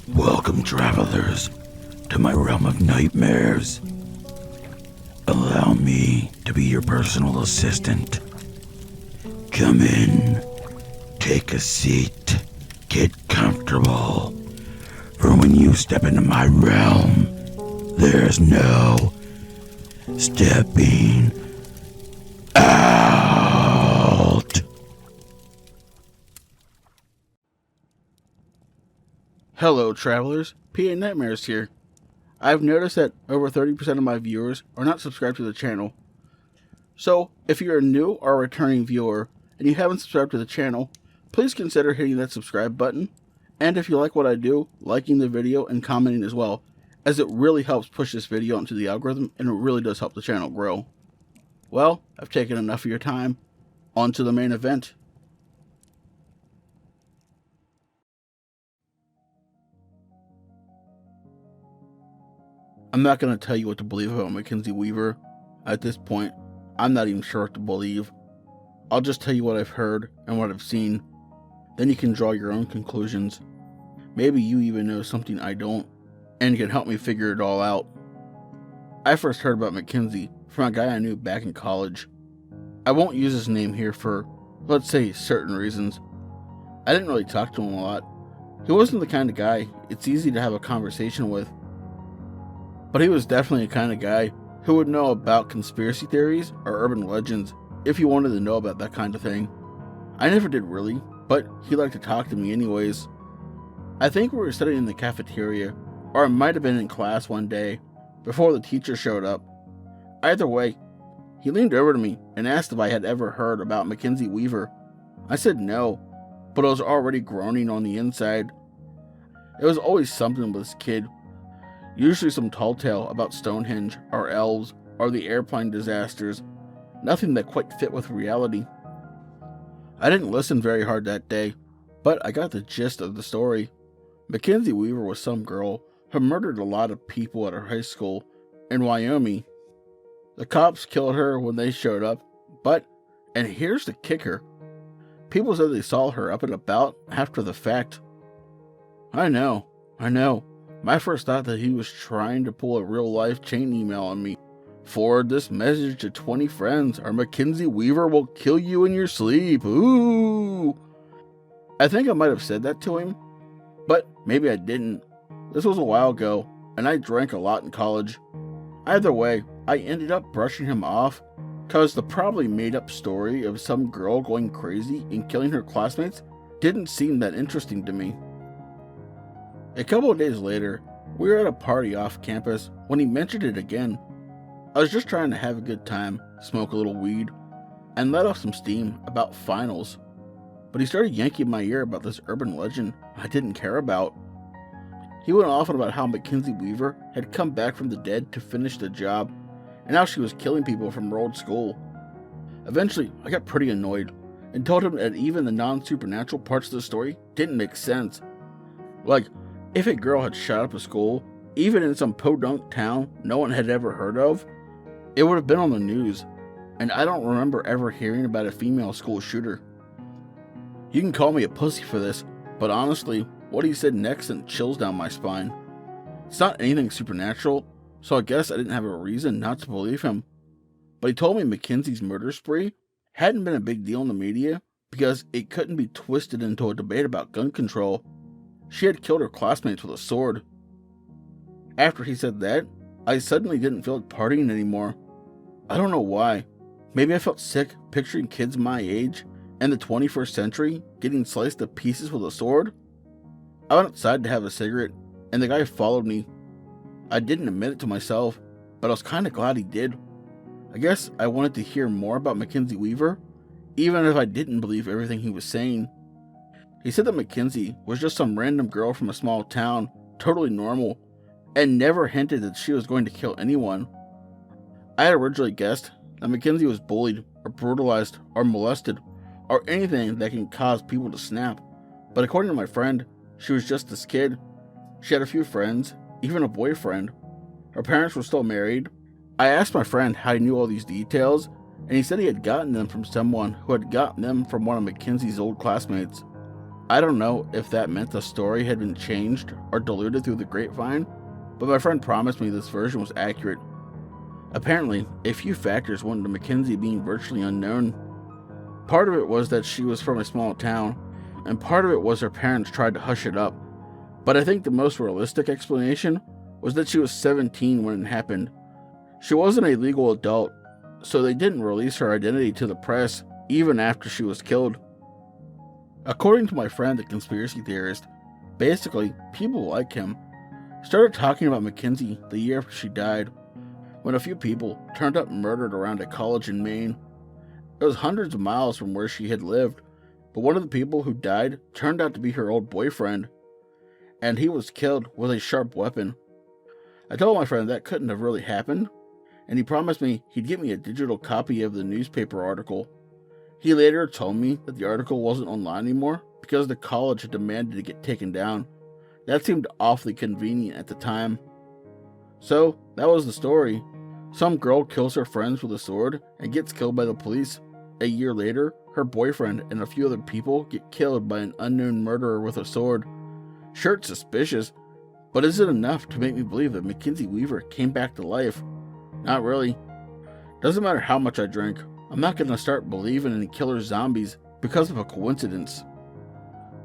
Welcome, travelers, to my realm of nightmares. Allow me to be your personal assistant. Come in, take a seat, get comfortable. For when you step into my realm, there's no stepping out. Hello, travelers. PA Nightmares here. I've noticed that over 30% of my viewers are not subscribed to the channel. So, if you're a new or a returning viewer and you haven't subscribed to the channel, please consider hitting that subscribe button. And if you like what I do, liking the video and commenting as well, as it really helps push this video into the algorithm and it really does help the channel grow. Well, I've taken enough of your time. On to the main event. I'm not going to tell you what to believe about Mackenzie Weaver. At this point, I'm not even sure what to believe. I'll just tell you what I've heard and what I've seen. Then you can draw your own conclusions. Maybe you even know something I don't, and can help me figure it all out. I first heard about Mackenzie from a guy I knew back in college. I won't use his name here for, let's say, certain reasons. I didn't really talk to him a lot. He wasn't the kind of guy it's easy to have a conversation with. But he was definitely the kind of guy who would know about conspiracy theories or urban legends if you wanted to know about that kind of thing. I never did really, but he liked to talk to me anyways. I think we were studying in the cafeteria, or it might have been in class one day, before the teacher showed up. Either way, he leaned over to me and asked if I had ever heard about Mackenzie Weaver. I said no, but I was already groaning on the inside. It was always something with this kid. Usually some tall tale about Stonehenge, or elves, or the airplane disasters. Nothing that quite fit with reality. I didn't listen very hard that day, but I got the gist of the story. Mackenzie Weaver was some girl who murdered a lot of people at her high school in Wyoming. The cops killed her when they showed up, but, and here's the kicker, people said they saw her up and about after the fact. I know. My first thought that he was trying to pull a real-life chain email on me. Forward this message to 20 friends, or Mackenzie Weaver will kill you in your sleep. Ooh! I think I might have said that to him, but maybe I didn't. This was a while ago, and I drank a lot in college. Either way, I ended up brushing him off, cause the probably made-up story of some girl going crazy and killing her classmates didn't seem that interesting to me. A couple of days later, we were at a party off campus when he mentioned it again. I was just trying to have a good time, smoke a little weed, and let off some steam about finals. But he started yanking my ear about this urban legend I didn't care about. He went off on about how Mackenzie Weaver had come back from the dead to finish the job, and how she was killing people from her old school. Eventually, I got pretty annoyed, and told him that even the non-supernatural parts of the story didn't make sense. Like, if a girl had shot up a school, even in some podunk town no one had ever heard of, it would have been on the news, and I don't remember ever hearing about a female school shooter. You can call me a pussy for this, but honestly, what he said next sent chills down my spine. It's not anything supernatural, so I guess I didn't have a reason not to believe him. But he told me Mackenzie's murder spree hadn't been a big deal in the media because it couldn't be twisted into a debate about gun control. She had killed her classmates with a sword. After he said that, I suddenly didn't feel like partying anymore. I don't know why. Maybe I felt sick picturing kids my age in the 21st century getting sliced to pieces with a sword. I went outside to have a cigarette, and the guy followed me. I didn't admit it to myself, but I was kind of glad he did. I guess I wanted to hear more about Mackenzie Weaver, even if I didn't believe everything he was saying. He said that Mackenzie was just some random girl from a small town, totally normal, and never hinted that she was going to kill anyone. I had originally guessed that Mackenzie was bullied, or brutalized, or molested, or anything that can cause people to snap, but according to my friend, she was just this kid. She had a few friends, even a boyfriend. Her parents were still married, I asked my friend how he knew all these details, and he said he had gotten them from someone who had gotten them from one of Mackenzie's old classmates. I don't know if that meant the story had been changed or diluted through the grapevine, but my friend promised me this version was accurate. Apparently, a few factors went into Mackenzie being virtually unknown. Part of it was that she was from a small town, and part of it was her parents tried to hush it up. But I think the most realistic explanation was that she was 17 when it happened. She wasn't a legal adult, so they didn't release her identity to the press even after she was killed. According to my friend, the conspiracy theorist, basically, people like him started talking about Mackenzie the year after she died, when a few people turned up murdered around a college in Maine. It was hundreds of miles from where she had lived, but one of the people who died turned out to be her old boyfriend, and he was killed with a sharp weapon. I told my friend that couldn't have really happened, and he promised me he'd get me a digital copy of the newspaper article. He later told me that the article wasn't online anymore because the college had demanded it get taken down. That seemed awfully convenient at the time. So, that was the story. Some girl kills her friends with a sword and gets killed by the police. A year later, her boyfriend and a few other people get killed by an unknown murderer with a sword. Sure, it's suspicious, but is it enough to make me believe that Mackenzie Weaver came back to life? Not really. Doesn't matter how much I drink, I'm not going to start believing in killer zombies because of a coincidence.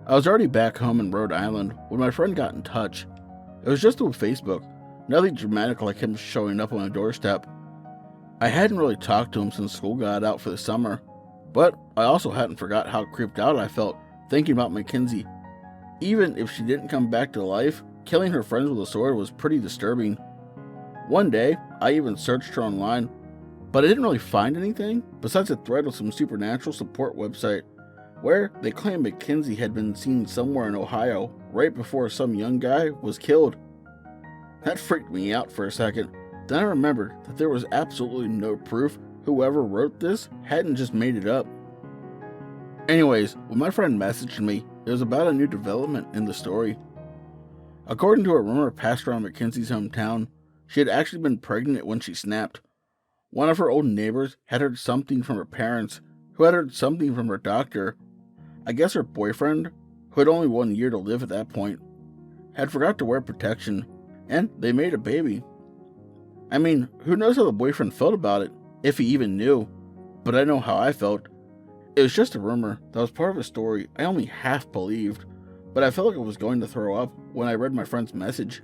I was already back home in Rhode Island when my friend got in touch. It was just through Facebook, nothing dramatic like him showing up on my doorstep. I hadn't really talked to him since school got out for the summer, but I also hadn't forgot how creeped out I felt thinking about Mackenzie. Even if she didn't come back to life, killing her friends with a sword was pretty disturbing. One day, I even searched her online, but I didn't really find anything besides a thread on some supernatural support website where they claimed Mackenzie had been seen somewhere in Ohio right before some young guy was killed. That freaked me out for a second. Then I remembered that there was absolutely no proof whoever wrote this hadn't just made it up. Anyways, when my friend messaged me, it was about a new development in the story. According to a rumor passed around Mackenzie's hometown, she had actually been pregnant when she snapped. One of her old neighbors had heard something from her parents, who had heard something from her doctor. I guess her boyfriend, who had only 1 year to live at that point, had forgot to wear protection, and they made a baby. I mean, who knows how the boyfriend felt about it, if he even knew, but I know how I felt. It was just a rumor that was part of a story I only half believed, but I felt like I was going to throw up when I read my friend's message.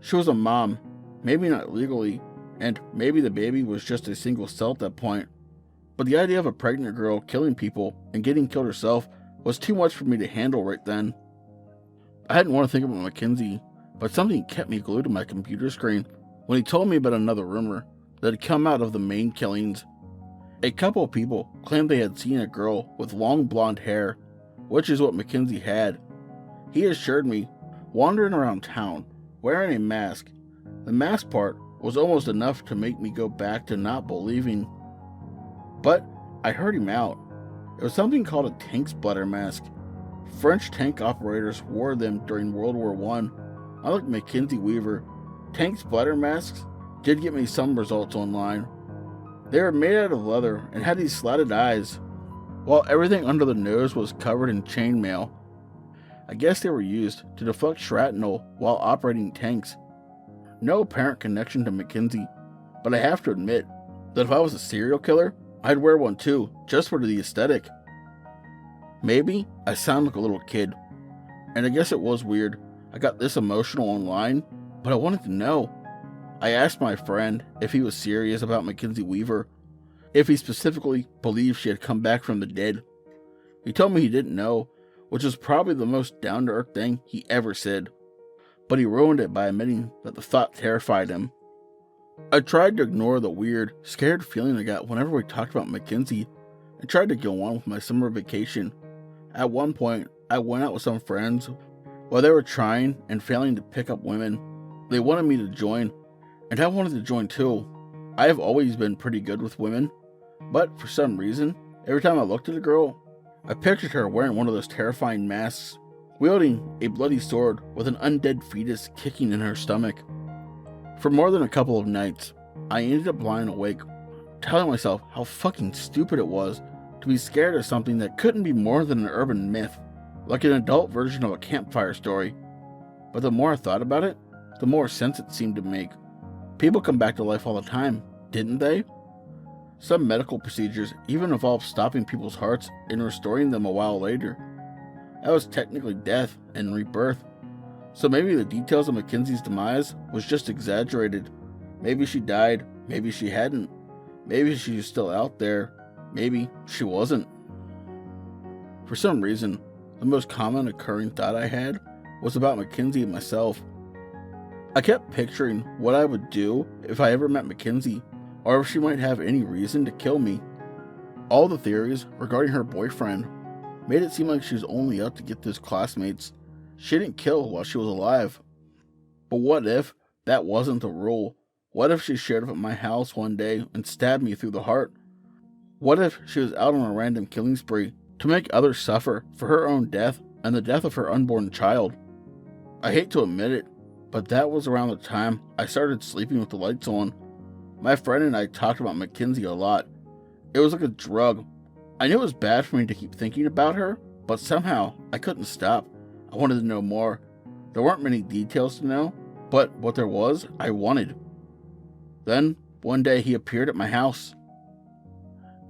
She was a mom, maybe not legally, and maybe the baby was just a single cell at that point, but the idea of a pregnant girl killing people and getting killed herself was too much for me to handle right then. I didn't want to think about Mackenzie, but something kept me glued to my computer screen when he told me about another rumor that had come out of the Maine killings. A couple of people claimed they had seen a girl with long blonde hair, which is what Mackenzie had. He assured me, wandering around town, wearing a mask. The mask part was almost enough to make me go back to not believing. But I heard him out. It was something called a tank splatter mask. French tank operators wore them during World War I. Unlike Mackenzie Weaver, tank splatter masks did get me some results online. They were made out of leather and had these slatted eyes, while everything under the nose was covered in chainmail. I guess they were used to deflect shrapnel while operating tanks. No apparent connection to Mackenzie, but I have to admit that if I was a serial killer, I'd wear one too, just for the aesthetic. Maybe I sound like a little kid, and I guess it was weird I got this emotional online, but I wanted to know. I asked my friend if he was serious about Mackenzie Weaver, if he specifically believed she had come back from the dead. He told me he didn't know, which was probably the most down-to-earth thing he ever said, but he ruined it by admitting that the thought terrified him. I tried to ignore the weird, scared feeling I got whenever we talked about Mackenzie and tried to go on with my summer vacation. At one point, I went out with some friends while they were trying and failing to pick up women. They wanted me to join, and I wanted to join too. I have always been pretty good with women, but for some reason, every time I looked at a girl, I pictured her wearing one of those terrifying masks, wielding a bloody sword with an undead fetus kicking in her stomach. For more than a couple of nights, I ended up lying awake, telling myself how fucking stupid it was to be scared of something that couldn't be more than an urban myth, like an adult version of a campfire story. But the more I thought about it, the more sense it seemed to make. People come back to life all the time, didn't they? Some medical procedures even involve stopping people's hearts and restoring them a while later. That was technically death and rebirth. So maybe the details of Mackenzie's demise was just exaggerated. Maybe she died, maybe she hadn't. Maybe she was still out there, maybe she wasn't. For some reason, the most common occurring thought I had was about Mackenzie and myself. I kept picturing what I would do if I ever met Mackenzie, or if she might have any reason to kill me. All the theories regarding her boyfriend made it seem like she was only out to get those classmates she didn't kill while she was alive. But what if that wasn't the rule? What if she showed up at my house one day and stabbed me through the heart? What if she was out on a random killing spree to make others suffer for her own death and the death of her unborn child? I hate to admit it, but that was around the time I started sleeping with the lights on. My friend and I talked about Mackenzie a lot. It was like a drug. I knew it was bad for me to keep thinking about her, but somehow I couldn't stop. I wanted to know more. There weren't many details to know, but what there was, I wanted. Then, one day he appeared at my house.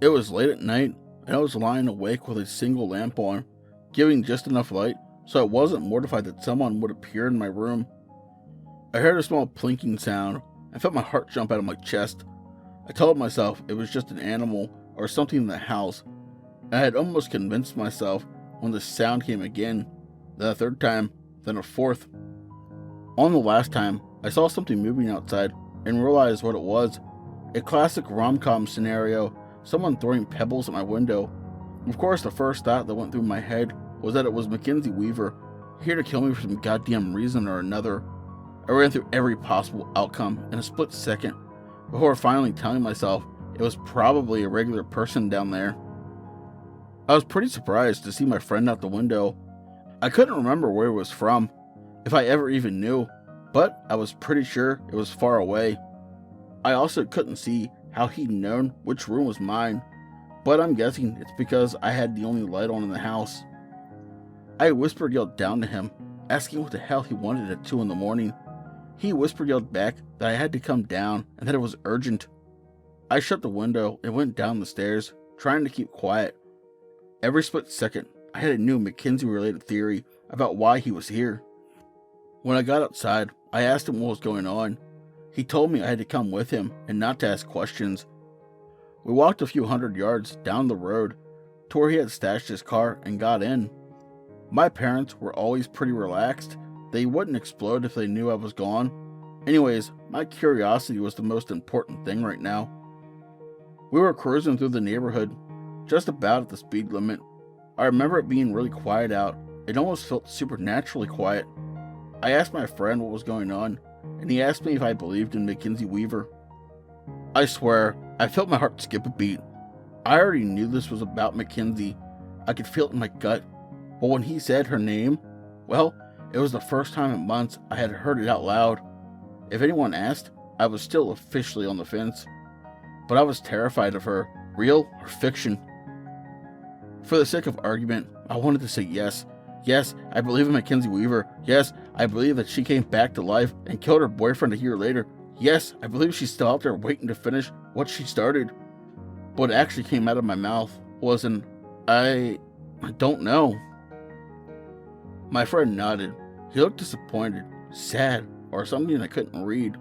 It was late at night, and I was lying awake with a single lamp on, giving just enough light so I wasn't mortified that someone would appear in my room. I heard a small plinking sound and felt my heart jump out of my chest. I told myself it was just an animal or something in the house, and I had almost convinced myself when the sound came again, then a third time, then a fourth. On the last time, I saw something moving outside and realized what it was. A classic rom-com scenario, someone throwing pebbles at my window. Of course, the first thought that went through my head was that it was Mackenzie Weaver, here to kill me for some goddamn reason or another. I ran through every possible outcome in a split second, before finally telling myself it was probably a regular person down there. I was pretty surprised to see my friend out the window. I couldn't remember where it was from, if I ever even knew, but I was pretty sure it was far away. I also couldn't see how he'd known which room was mine, but I'm guessing it's because I had the only light on in the house. I whispered yelled down to him, asking what the hell he wanted at 2 a.m. He whispered yelled back that I had to come down and that it was urgent. I shut the window and went down the stairs, trying to keep quiet. Every split second, I had a new Mackenzie-related theory about why he was here. When I got outside, I asked him what was going on. He told me I had to come with him and not to ask questions. We walked a few hundred yards down the road to where he had stashed his car and got in. My parents were always pretty relaxed. They wouldn't explode if they knew I was gone. Anyways, my curiosity was the most important thing right now. We were cruising through the neighborhood, just about at the speed limit. I remember it being really quiet out. It almost felt supernaturally quiet. I asked my friend what was going on, and he asked me if I believed in Mackenzie Weaver. I swear, I felt my heart skip a beat. I already knew this was about Mackenzie. I could feel it in my gut. But when he said her name, well, it was the first time in months I had heard it out loud. If anyone asked, I was still officially on the fence. But I was terrified of her, real or fiction. For the sake of argument, I wanted to say yes. Yes, I believe in Mackenzie Weaver. Yes, I believe that she came back to life and killed her boyfriend a year later. Yes, I believe she's still out there waiting to finish what she started. What actually came out of my mouth was an, I don't know. My friend nodded. He looked disappointed, sad, or something I couldn't read.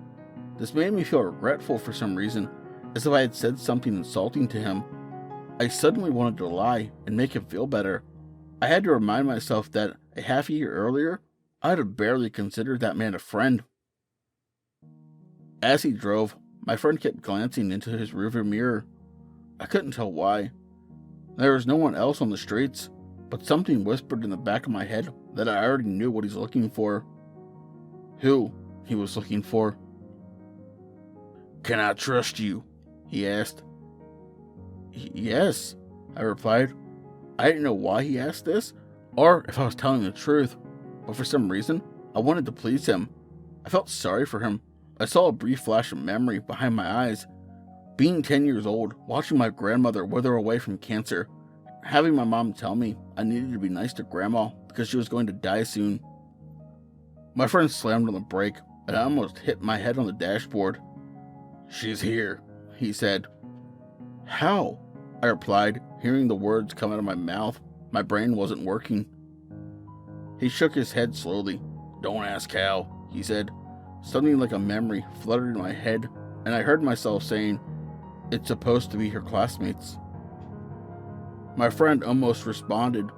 This made me feel regretful for some reason, as if I had said something insulting to him. I suddenly wanted to lie and make him feel better. I had to remind myself that a half a year earlier, I'd have barely considered that man a friend. As he drove, my friend kept glancing into his rearview mirror. I couldn't tell why. There was no one else on the streets, but something whispered in the back of my head that I already knew what he's looking for. Who he was looking for. "Can I trust you?" he asked. Yes, I replied. I didn't know why he asked this, or if I was telling the truth, but for some reason, I wanted to please him. I felt sorry for him, I saw a brief flash of memory behind my eyes. Being 10 years old, watching my grandmother wither away from cancer, having my mom tell me I needed to be nice to Grandma because she was going to die soon. My friend slammed on the brake, and I almost hit my head on the dashboard. "She's here," he said. "How?" I replied, hearing the words come out of my mouth. My brain wasn't working. He shook his head slowly. "Don't ask how," he said. Something like a memory fluttered in my head, and I heard myself saying, "It's supposed to be her classmates." My friend almost responded,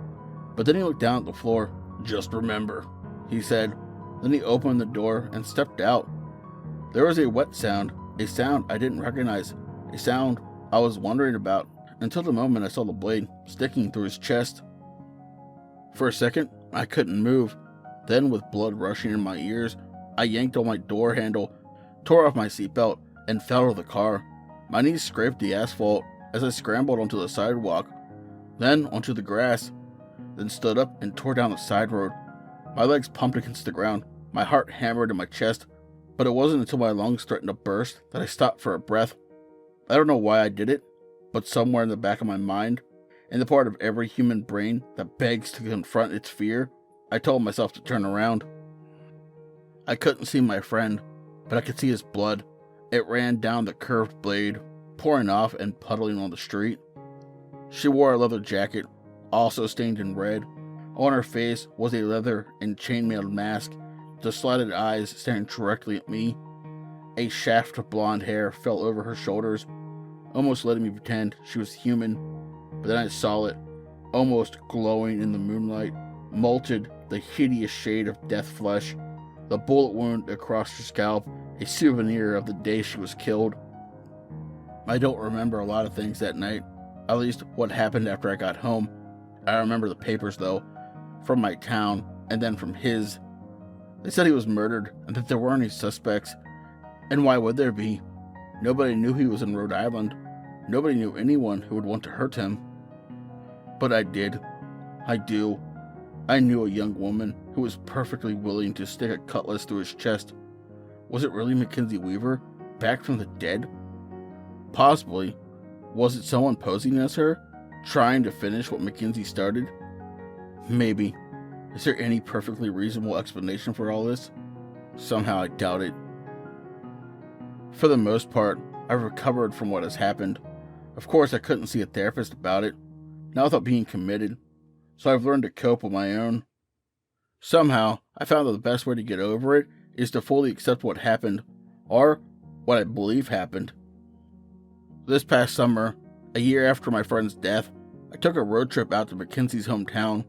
but then he looked down at the floor. "Just remember," he said. Then he opened the door and stepped out. There was a wet sound, a sound I didn't recognize, a sound I was wondering about until the moment I saw the blade sticking through his chest. For a second, I couldn't move. Then, with blood rushing in my ears, I yanked on my door handle, tore off my seatbelt, and fell out of the car. My knees scraped the asphalt as I scrambled onto the sidewalk, then onto the grass, then stood up and tore down the side road. My legs pumped against the ground, my heart hammered in my chest, but it wasn't until my lungs threatened to burst that I stopped for a breath. I don't know why I did it, but somewhere in the back of my mind, in the part of every human brain that begs to confront its fear, I told myself to turn around. I couldn't see my friend, but I could see his blood. It ran down the curved blade, pouring off and puddling on the street. She wore a leather jacket, also stained in red. On her face was a leather and chainmail mask, the slatted eyes staring directly at me. A shaft of blonde hair fell over her shoulders, almost letting me pretend she was human. But then I saw it, almost glowing in the moonlight, molted the hideous shade of death flesh, the bullet wound across her scalp, a souvenir of the day she was killed. I don't remember a lot of things that night, at least what happened after I got home. I remember the papers though, from my town and then from his. They said he was murdered and that there weren't any suspects. And why would there be? Nobody knew he was in Rhode Island. Nobody knew anyone who would want to hurt him. But I did. I do. I knew a young woman who was perfectly willing to stick a cutlass through his chest. Was it really Mackenzie Weaver, back from the dead? Possibly. Was it someone posing as her, trying to finish what Mackenzie started? Maybe. Is there any perfectly reasonable explanation for all this? Somehow I doubt it. For the most part, I've recovered from what has happened. Of course, I couldn't see a therapist about it, not without being committed, so I've learned to cope on my own. Somehow, I found that the best way to get over it is to fully accept what happened, or what I believe happened. This past summer, a year after my friend's death, I took a road trip out to Mackenzie's hometown.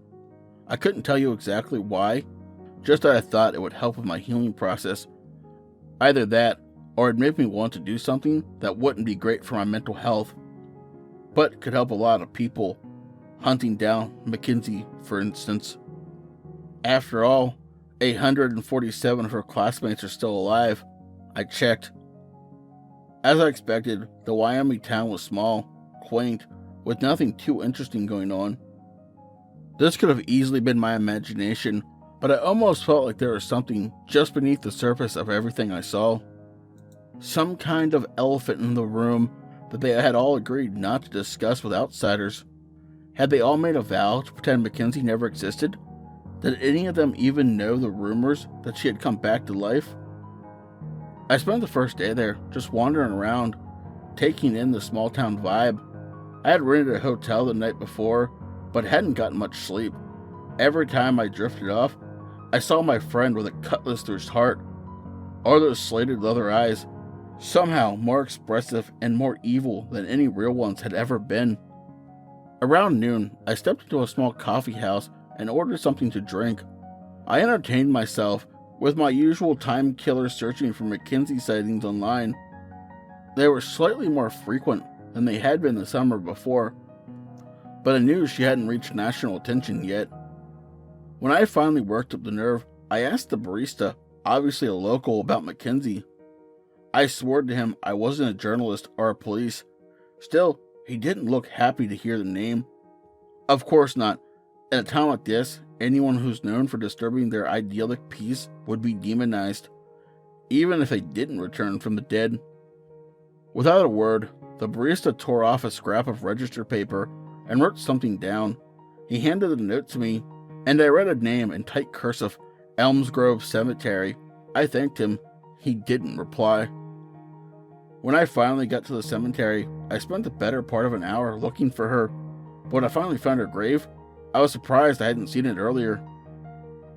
I couldn't tell you exactly why, just that I thought it would help with my healing process. Either that, or it'd make me want to do something that wouldn't be great for my mental health, but could help a lot of people. Hunting down Mackenzie, for instance. After all, 147 of her classmates are still alive. I checked. As I expected, the Wyoming town was small, quaint, with nothing too interesting going on. This could have easily been my imagination, but I almost felt like there was something just beneath the surface of everything I saw. Some kind of elephant in the room that they had all agreed not to discuss with outsiders. Had they all made a vow to pretend Mackenzie never existed? Did any of them even know the rumors that she had come back to life? I spent the first day there, just wandering around, taking in the small town vibe. I had rented a hotel the night before, but hadn't gotten much sleep. Every time I drifted off, I saw my friend with a cutlass through his heart, or those slated leather eyes, somehow more expressive and more evil than any real ones had ever been. Around noon, I stepped into a small coffee house and ordered something to drink. I entertained myself with my usual time killer searching for Mackenzie sightings online. They were slightly more frequent than they had been the summer before, but I knew she hadn't reached national attention yet. When I finally worked up the nerve, I asked the barista, obviously a local, about Mackenzie. I swore to him I wasn't a journalist or a police. Still, he didn't look happy to hear the name. Of course not. In a town like this, anyone who's known for disturbing their idyllic peace would be demonized. even if they didn't return from the dead. Without a word, the barista tore off a scrap of register paper and wrote something down. He handed the note to me, and I read a name in tight cursive, Elms Grove Cemetery. I thanked him. He didn't reply. When I finally got to the cemetery, I spent the better part of an hour looking for her. But when I finally found her grave, I was surprised I hadn't seen it earlier.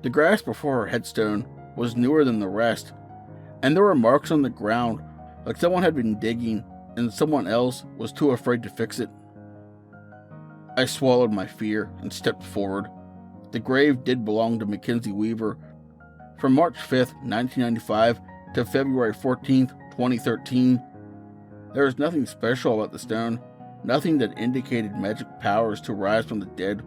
The grass before her headstone was newer than the rest, and there were marks on the ground like someone had been digging and someone else was too afraid to fix it. I swallowed my fear and stepped forward. The grave did belong to Mackenzie Weaver. From March 5th, 1995 to February 14th, 2013, there was nothing special about the stone, nothing that indicated magic powers to rise from the dead.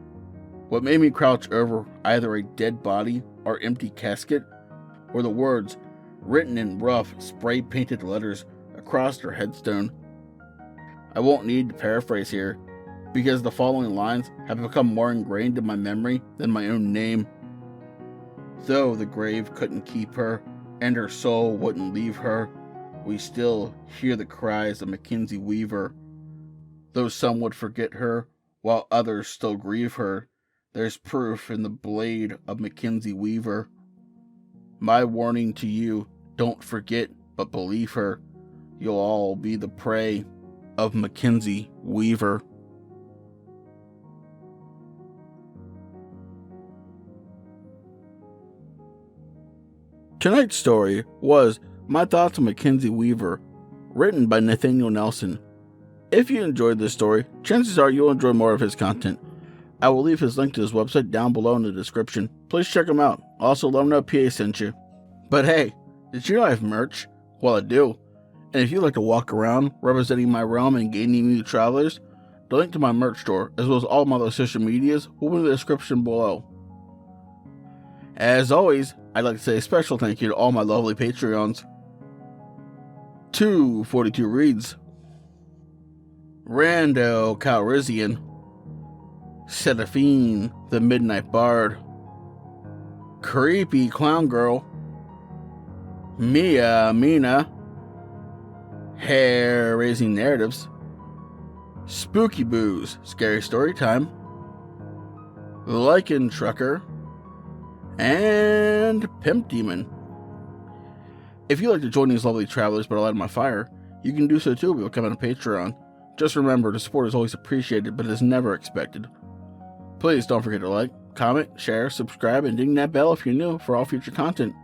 What made me crouch over either a dead body or empty casket were the words written in rough, spray-painted letters across her headstone. I won't need to paraphrase here, because the following lines have become more ingrained in my memory than my own name. Though the grave couldn't keep her, and her soul wouldn't leave her, we still hear the cries of Mackenzie Weaver. Though some would forget her, while others still grieve her, there's proof in the blade of Mackenzie Weaver. My warning to you, don't forget, but believe her. You'll all be the prey of Mackenzie Weaver. Tonight's story was My Thoughts on Mackenzie Weaver, written by Nathaniel Nelson. If you enjoyed this story, chances are you'll enjoy more of his content. I will leave his link to his website down below in the description. Please check him out. Also, let him know PA sent you. But hey, did you know I have merch? Well, I do. And if you'd like to walk around representing my realm and gaining new travelers, the link to my merch store, as well as all my other social medias, will be in the description below. As always, I'd like to say a special thank you to all my lovely Patreons. 242 Reads, Rando Calrissian, Seraphine the Midnight Bard, Creepy Clown Girl, Mia Mina, Hair Raising Narratives, Spooky Booze Scary Story Time, Lycan Trucker, and Pimp Demon. If you'd like to join these lovely travelers but light my fire, you can do so too by becoming a Patreon. Just remember, the support is always appreciated, but it is never expected. Please don't forget to like, comment, share, subscribe, and ding that bell if you're new for all future content,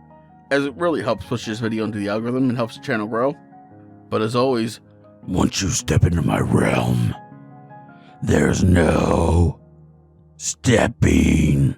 as it really helps push this video into the algorithm and helps the channel grow. But as always, Once you step into my realm, there's no stepping.